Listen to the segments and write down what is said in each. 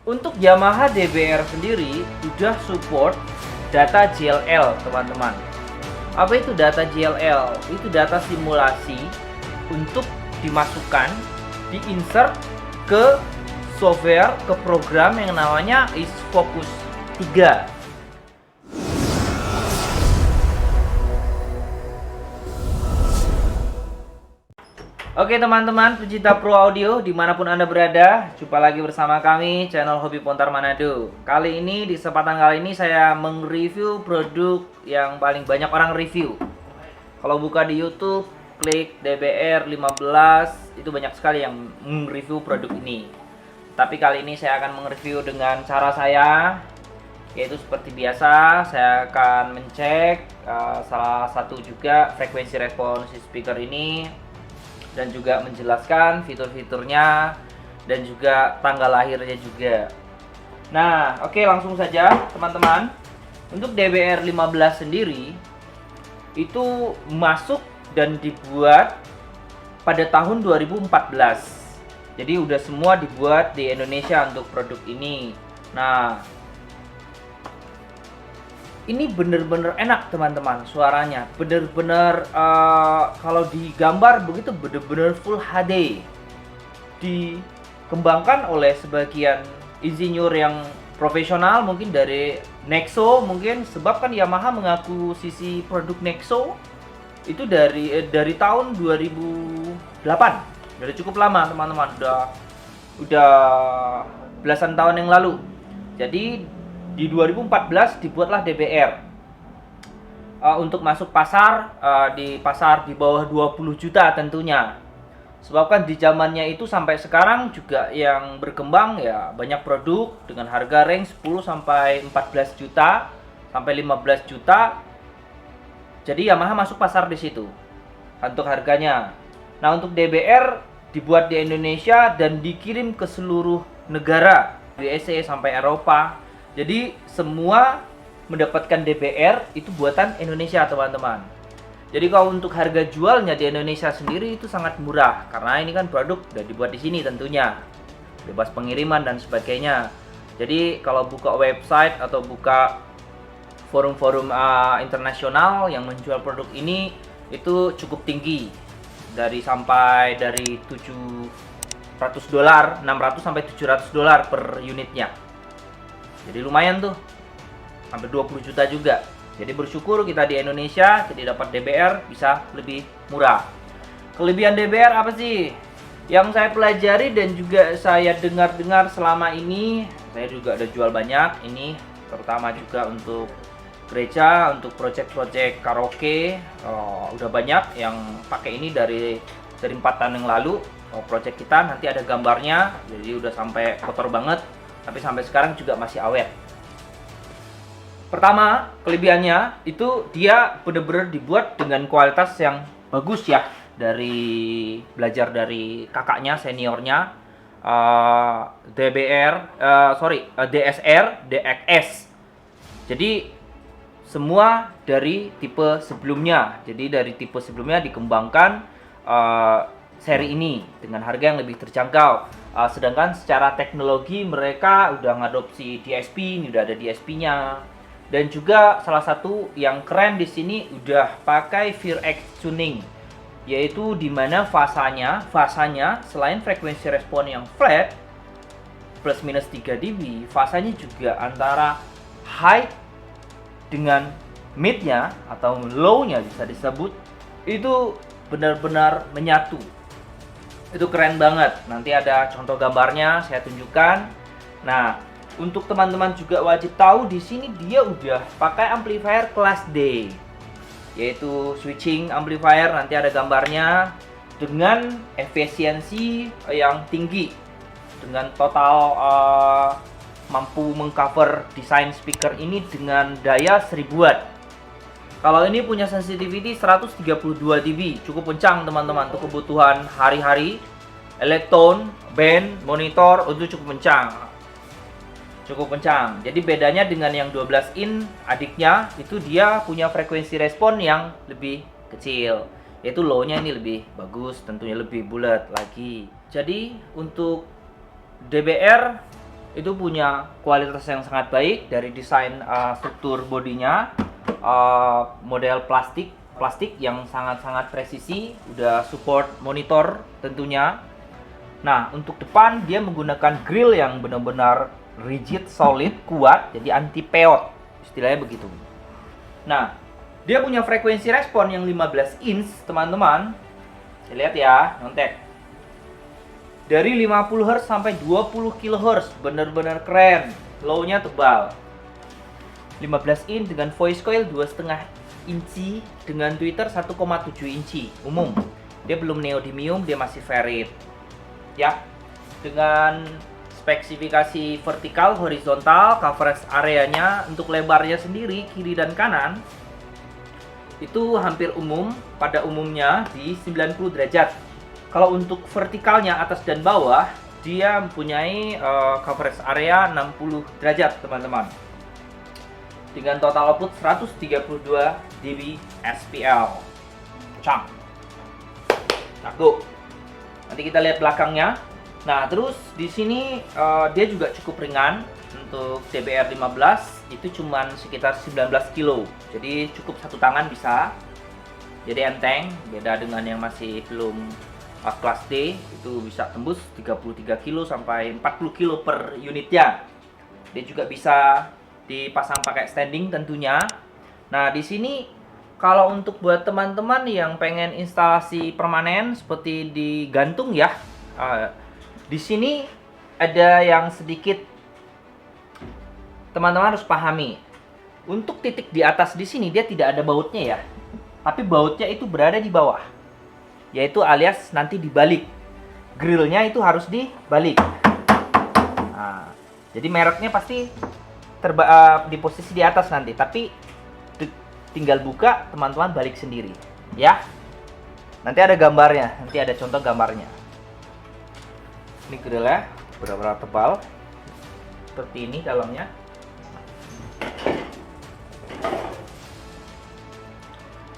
Untuk Yamaha DBR sendiri sudah support data JLL, teman-teman. Apa itu data JLL? Itu data simulasi untuk dimasukkan, diinsert ke software, ke program yang namanya ISFocus 3. Oke teman-teman, pecinta Pro Audio dimanapun Anda berada, jumpa lagi bersama kami, channel Hobi Pontar Manado. Kali ini, di kesempatan kali ini saya mereview produk yang paling banyak orang review. Kalau buka di YouTube, klik DBR 15, itu banyak sekali yang mereview produk ini. Tapi kali ini saya akan mereview dengan cara saya, yaitu seperti biasa, saya akan mencek salah satu juga frekuensi respon si speaker ini, dan juga menjelaskan fitur-fiturnya dan juga tanggal lahirnya juga. Nah, oke, langsung saja teman-teman. Untuk DBR 15 sendiri itu masuk dan dibuat pada tahun 2014. Jadi udah semua dibuat di Indonesia untuk produk ini. Nah, ini bener-bener enak teman-teman, suaranya bener-bener kalau digambar begitu bener-bener full HD, dikembangkan oleh sebagian insinyur yang profesional, mungkin dari Nexo mungkin, sebab kan Yamaha mengaku sisi produk Nexo itu dari tahun 2008, udah cukup lama teman-teman, udah belasan tahun yang lalu. Jadi di 2014 dibuatlah DBR untuk masuk pasar, di pasar di bawah 20 juta tentunya. Sebab kan di zamannya itu sampai sekarang juga yang berkembang ya banyak produk dengan harga range 10 sampai 14 juta sampai 15 juta. Jadi Yamaha masuk pasar di situ untuk harganya. Nah, untuk DBR dibuat di Indonesia dan dikirim ke seluruh negara, USA sampai Eropa. Jadi semua mendapatkan DBR itu buatan Indonesia teman-teman. Jadi kalau untuk harga jualnya di Indonesia sendiri itu sangat murah, karena ini kan produk udah dibuat di sini tentunya, bebas pengiriman dan sebagainya. Jadi kalau buka website atau buka forum-forum internasional yang menjual produk ini itu cukup tinggi, dari $700, 600 sampai $700 per unitnya. Jadi lumayan tuh, hampir 20 juta juga. Jadi bersyukur kita di Indonesia jadi dapat DBR bisa lebih murah. Kelebihan DBR apa sih? Yang saya pelajari dan juga saya dengar-dengar selama ini, saya juga udah jual banyak ini, terutama juga untuk gereja, untuk project-project karaoke, udah banyak yang pakai ini dari 4 tahun yang lalu. Project kita nanti ada gambarnya, jadi udah sampai kotor banget, tapi sampai sekarang juga masih awet. Pertama, kelebihannya itu dia benar-benar dibuat dengan kualitas yang bagus ya, dari belajar dari kakaknya, seniornya, DSR, DXS. Jadi semua dari tipe sebelumnya. Jadi dari tipe sebelumnya dikembangkan seri ini dengan harga yang lebih terjangkau. Sedangkan secara teknologi mereka udah ngadopsi DSP, ini udah ada DSP-nya. Dan juga salah satu yang keren di sini udah pakai VRX tuning, yaitu dimana fasanya selain frekuensi respon yang flat plus minus 3 dB, fasanya juga antara high dengan mid-nya atau low-nya bisa disebut, itu benar-benar menyatu. Itu keren banget. Nanti ada contoh gambarnya saya tunjukkan. Nah, untuk teman-teman juga wajib tahu di sini dia udah pakai amplifier kelas D, yaitu switching amplifier, nanti ada gambarnya, dengan efisiensi yang tinggi, dengan total mampu mengcover desain speaker ini dengan daya 1000 watt. Kalau ini punya sensitivity 132 dB, cukup kencang teman-teman untuk kebutuhan hari-hari. Elektron, band, monitor itu cukup kencang. Jadi bedanya dengan yang 12 in adiknya, itu dia punya frekuensi respon yang lebih kecil, yaitu low-nya ini lebih bagus, tentunya lebih bulat lagi. Jadi untuk DBR itu punya kualitas yang sangat baik dari desain struktur bodinya, model plastik yang sangat-sangat presisi, udah support monitor tentunya. Nah, untuk depan dia menggunakan grill yang benar-benar rigid, solid, kuat, jadi anti peot, istilahnya begitu. Nah, dia punya frekuensi respon yang 15 inch, teman-teman. Saya lihat ya, nyontek. Dari 50 Hz sampai 20 kHz, benar-benar keren. Low-nya tebal. 15 inch dengan voice coil 2,5 inci, dengan tweeter 1,7 inci, umum. Dia belum neodymium, dia masih ferrite. Ya, dengan spesifikasi vertikal, horizontal, coverage areanya untuk lebarnya sendiri kiri dan kanan itu hampir umum, pada umumnya di 90 derajat. Kalau untuk vertikalnya atas dan bawah, dia mempunyai coverage area 60 derajat, teman-teman. Dengan total output 132 dB SPL. Cang. Cakep. Nanti kita lihat belakangnya. Nah, terus di sini dia juga cukup ringan. Untuk DBR 15 itu cuman sekitar 19 kilo. Jadi cukup satu tangan bisa. Jadi enteng, beda dengan yang masih belum kelas D, itu bisa tembus 33 kilo sampai 40 kilo per unitnya. Dia juga bisa dipasang pakai standing tentunya. Nah, di sini kalau untuk buat teman-teman yang pengen instalasi permanen seperti digantung ya, di sini ada yang sedikit teman-teman harus pahami. Untuk titik di atas di sini dia tidak ada bautnya ya, tapi bautnya itu berada di bawah, yaitu alias nanti dibalik. Grillnya itu harus dibalik. Nah, jadi mereknya pasti di posisi di atas nanti, tapi tinggal buka, teman-teman balik sendiri ya. Nanti ada gambarnya, nanti ada contoh gambarnya. Ini grillnya benar-benar tebal seperti ini dalamnya.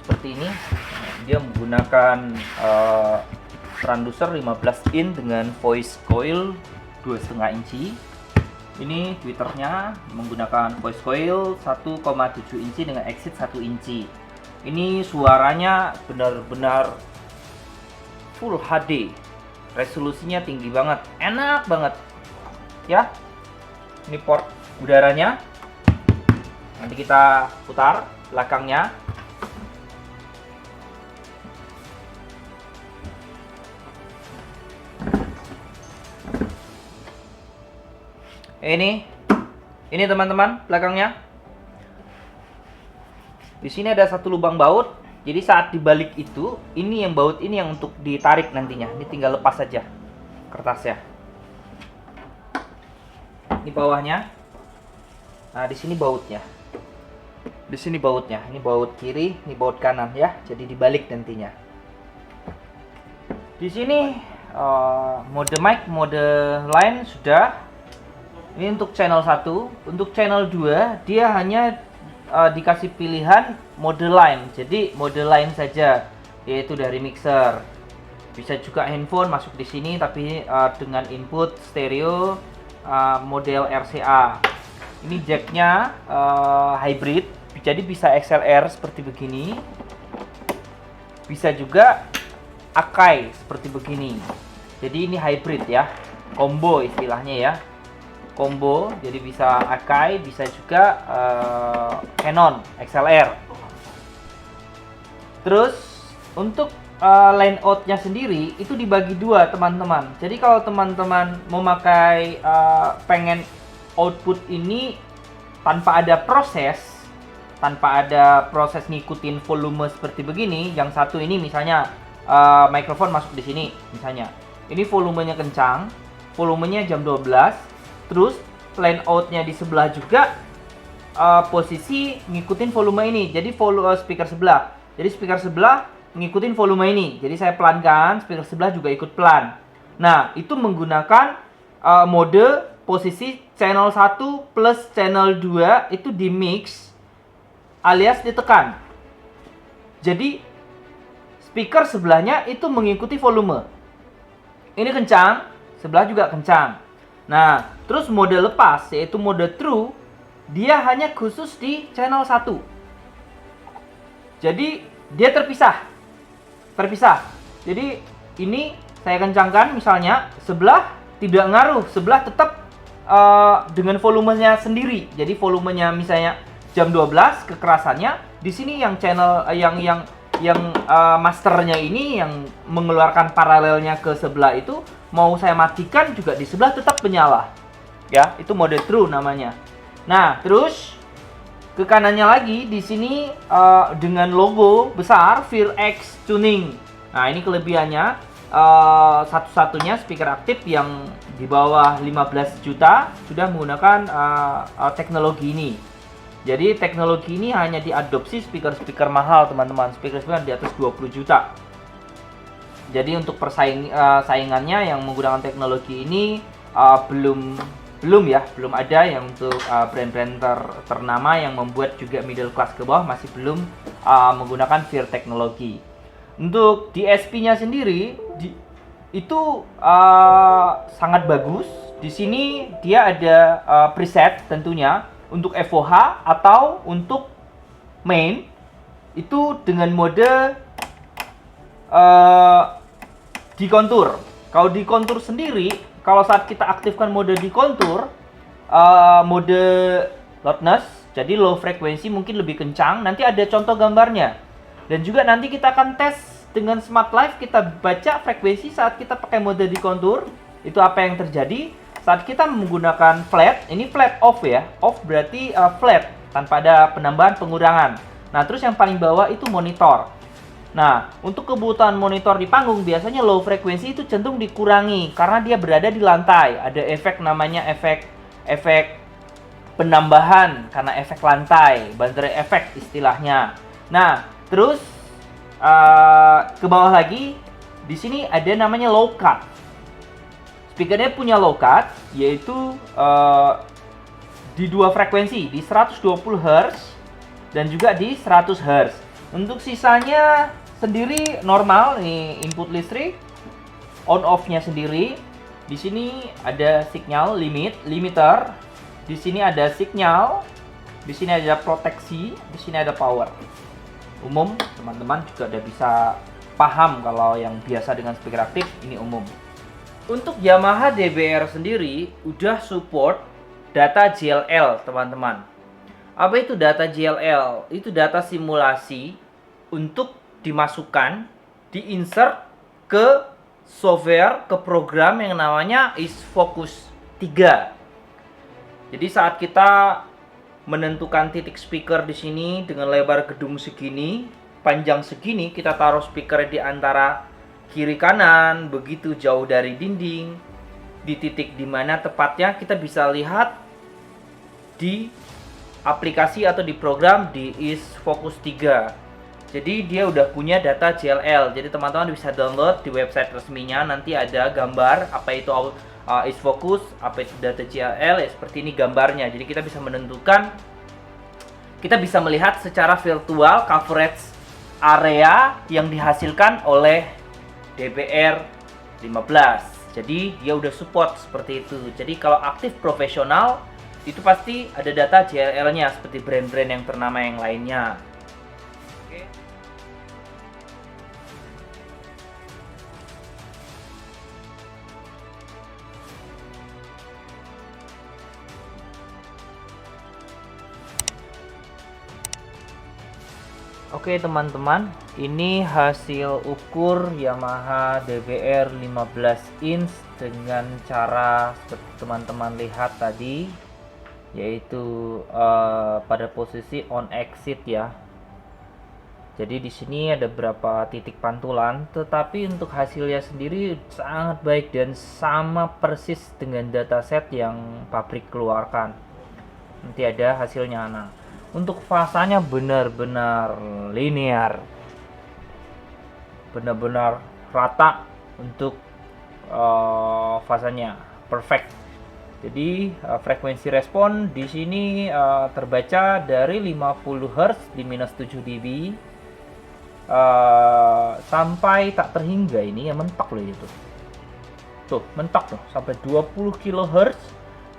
Seperti ini. Dia menggunakan transducer 15 in dengan voice coil 2,5 inci. Ini tweeternya menggunakan voice coil 1,7 inci dengan exit 1 inci. Ini suaranya benar-benar full HD. Resolusinya tinggi banget, enak banget. Ya. Ini port udaranya. Nanti kita putar belakangnya. Ini teman-teman belakangnya. Di sini ada satu lubang baut. Jadi saat dibalik itu, ini yang baut ini yang untuk ditarik nantinya. Ini tinggal lepas saja kertasnya. Ini bawahnya. Nah, di sini bautnya. Di sini bautnya. Ini baut kiri, ini baut kanan ya. Jadi dibalik nantinya. Di sini mode mic, mode line sudah. Ini untuk channel 1. Untuk channel 2 dia hanya dikasih pilihan mode line. Jadi mode line saja, yaitu dari mixer. Bisa juga handphone masuk di sini, tapi dengan input stereo model RCA. Ini jacknya hybrid, jadi bisa XLR seperti begini. Bisa juga Akai seperti begini. Jadi ini hybrid ya, combo istilahnya ya. Combo, jadi bisa Akai, bisa juga Canon XLR. Terus untuk line out-nya sendiri itu dibagi dua, teman-teman. Jadi kalau teman-teman memakai pengen output ini tanpa ada proses ngikutin volume seperti begini. Yang satu ini misalnya mikrofon masuk di sini misalnya. Ini volumenya kencang, volumenya jam 12. Terus line out-nya di sebelah juga posisi ngikutin volume ini. Jadi speaker sebelah. Jadi speaker sebelah ngikutin volume ini. Jadi saya pelankan, speaker sebelah juga ikut pelan. Nah, itu menggunakan mode posisi channel 1 plus channel 2 itu di mix alias ditekan. Jadi speaker sebelahnya itu mengikuti volume. Ini kencang, sebelah juga kencang. Nah, terus mode lepas yaitu mode true, dia hanya khusus di channel 1. Jadi dia terpisah. Jadi ini saya kencangkan misalnya, sebelah tidak ngaruh, sebelah tetap dengan volumenya sendiri. Jadi volumenya misalnya jam 12 kekerasannya, di sini yang channel yang masternya ini yang mengeluarkan paralelnya ke sebelah itu, mau saya matikan juga di sebelah tetap menyala. Ya, itu mode true namanya. Nah, terus ke kanannya lagi di sini dengan logo besar VeerX Tuning. Nah, ini kelebihannya, satu-satunya speaker aktif yang di bawah 15 juta sudah menggunakan teknologi ini. Jadi teknologi ini hanya diadopsi speaker-speaker mahal, teman-teman. Speaker-speaker di atas 20 juta. Jadi untuk saingannya yang menggunakan teknologi ini belum ada yang untuk brand-brand ternama yang membuat juga middle class ke bawah masih belum menggunakan Veer teknologi. Untuk DSP-nya sendiri itu sangat bagus. Di sini dia ada preset tentunya untuk FOH atau untuk main itu dengan mode dikontur. Kalau dikontur sendiri, kalau saat kita aktifkan mode dikontur, mode loudness, jadi low frekuensi mungkin lebih kencang. Nanti ada contoh gambarnya. Dan juga nanti kita akan tes dengan Smart Live, kita baca frekuensi saat kita pakai mode dikontur. Itu apa yang terjadi saat kita menggunakan flat. Ini flat off ya. Off berarti flat, tanpa ada penambahan pengurangan. Nah, terus yang paling bawah itu monitor. Nah, untuk kebutuhan monitor di panggung biasanya low frekuensi itu cenderung dikurangi karena dia berada di lantai. Ada efek namanya efek penambahan karena efek lantai, boundary efek istilahnya. Nah, terus ke bawah lagi di sini ada namanya low cut. Speakernya punya low cut yaitu di dua frekuensi, di 120 Hz dan juga di 100 Hz. Untuk sisanya sendiri normal, nih input listrik, on off-nya sendiri. Di sini ada signal limiter, di sini ada signal, di sini ada proteksi, di sini ada power. Umum, teman-teman juga udah bisa paham kalau yang biasa dengan speaker aktif ini umum. Untuk Yamaha DBR sendiri udah support data JLL, teman-teman. Apa itu data JLL? Itu data simulasi untuk dimasukkan, diinsert ke software, ke program yang namanya ISFocus 3. Jadi saat kita menentukan titik speaker di sini dengan lebar gedung segini, panjang segini, kita taruh speaker di antara kiri kanan, begitu jauh dari dinding, di titik dimana tepatnya kita bisa lihat di aplikasi atau di program di ISFocus 3. Jadi dia udah punya data JLL. Jadi teman-teman bisa download di website resminya. Nanti ada gambar apa itu ISFocus, apa itu data JLL. Ya, seperti ini gambarnya. Jadi kita bisa menentukan, kita bisa melihat secara virtual coverage area yang dihasilkan oleh DBR 15. Jadi dia udah support seperti itu. Jadi kalau aktif profesional itu pasti ada data JLL-nya seperti brand-brand yang ternama yang lainnya. Oke teman-teman, ini hasil ukur Yamaha DBR 15 inch dengan cara seperti teman-teman lihat tadi, yaitu pada posisi on exit ya. Jadi di sini ada beberapa titik pantulan, tetapi untuk hasilnya sendiri sangat baik dan sama persis dengan dataset yang pabrik keluarkan. Nanti ada hasilnya. Nah, untuk fasanya benar-benar linear, benar-benar rata untuk fasanya perfect. Jadi frekuensi respon di sini terbaca dari 50 Hz di minus 7 dB sampai tak terhingga, ini ya mentok loh itu. tuh mentok tuh sampai 20 kHz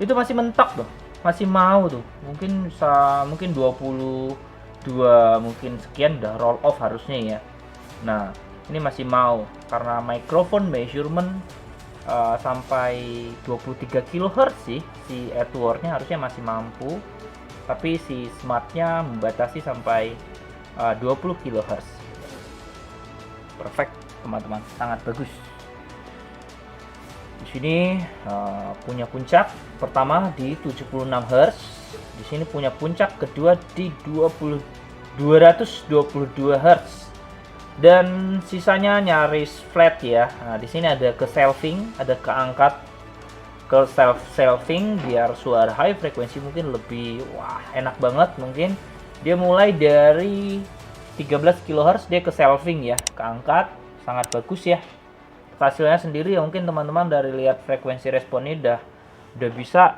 itu masih mentok tuh, masih mau tuh. Mungkin 22 mungkin sekian udah roll off harusnya ya. Nah ini masih mau karena microphone measurement sampai 23 kHz sih si Edwardnya harusnya masih mampu, tapi si smartnya membatasi sampai 20 kHz. Perfect teman-teman, sangat bagus. Di sini punya puncak pertama di 76 Hz. Di sini punya puncak kedua di 222 Hz. Dan sisanya nyaris flat ya. Nah, di sini ada ke selfing, ada keangkat ke selfing biar suara high frekuensi mungkin lebih enak banget. Mungkin dia mulai dari 13 kHz dia ke selfing ya, keangkat, sangat bagus ya. Hasilnya sendiri ya mungkin teman-teman dari lihat frekuensi responnya udah bisa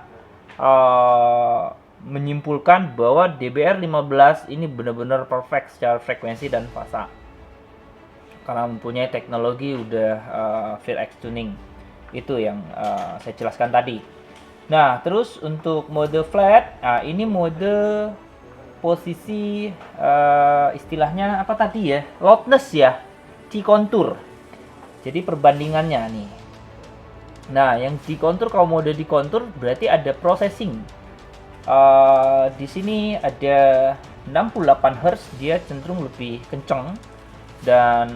menyimpulkan bahwa DBR15 ini benar-benar perfect secara frekuensi dan fasa karena mempunyai teknologi udah field X tuning itu yang saya jelaskan tadi. Nah terus untuk mode flat, ini mode posisi istilahnya apa tadi ya, loudness ya, T-contour. Jadi perbandingannya nih. Nah, yang di contour, kalau mode di contour berarti ada processing. Di sini ada 68 Hz, dia cenderung lebih kenceng dan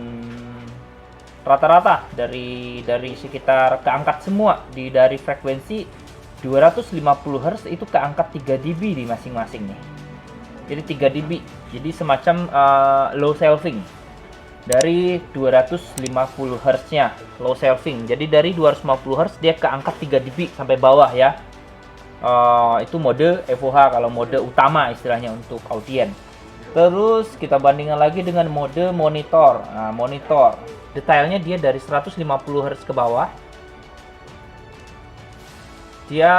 rata-rata dari sekitar keangkat semua dari frekuensi 250 Hz itu keangkat 3 dB di masing-masing nih. Jadi 3 dB. Jadi semacam low selfing. Dari 250 Hz-nya low selfing. Jadi dari 250 Hz dia keangkat 3 dB sampai bawah ya. Itu mode FOH kalau mode utama istilahnya untuk audien. Terus kita bandingkan lagi dengan mode monitor. Nah, monitor detailnya dia dari 150 Hz ke bawah. Dia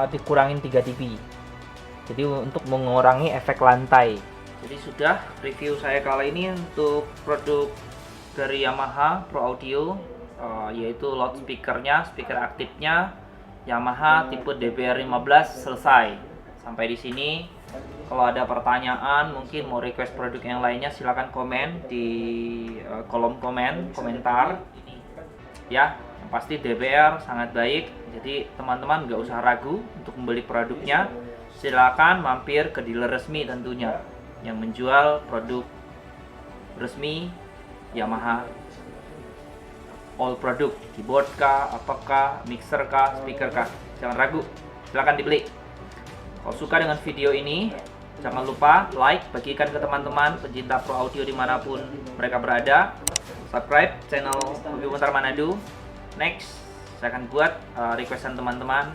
dikurangin 3 dB. Jadi untuk mengurangi efek lantai. Jadi sudah review saya kali ini untuk produk dari Yamaha Pro Audio, yaitu loudspeakernya, speaker aktifnya Yamaha tipe DBR15 selesai. Sampai di sini. Kalau ada pertanyaan, mungkin mau request produk yang lainnya, silahkan komen di kolom komentar. Ya, yang pasti DBR sangat baik. Jadi teman-teman nggak usah ragu untuk membeli produknya. Silakan mampir ke dealer resmi tentunya yang menjual produk resmi Yamaha, all produk, keyboard kah, apakah, mixer kah, speaker kah, jangan ragu, silahkan dibeli. Kalau suka dengan video ini, jangan lupa like, bagikan ke teman-teman pencinta Pro Audio dimanapun mereka berada. Subscribe channel Hobi Mutar Manado. Next, saya akan buat requestan teman-teman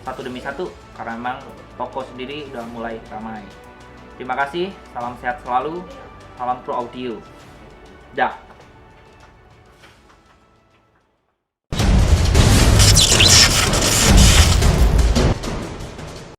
satu demi satu karena memang toko sendiri udah mulai ramai. Terima kasih, salam sehat selalu, salam Pro Audio. Dah.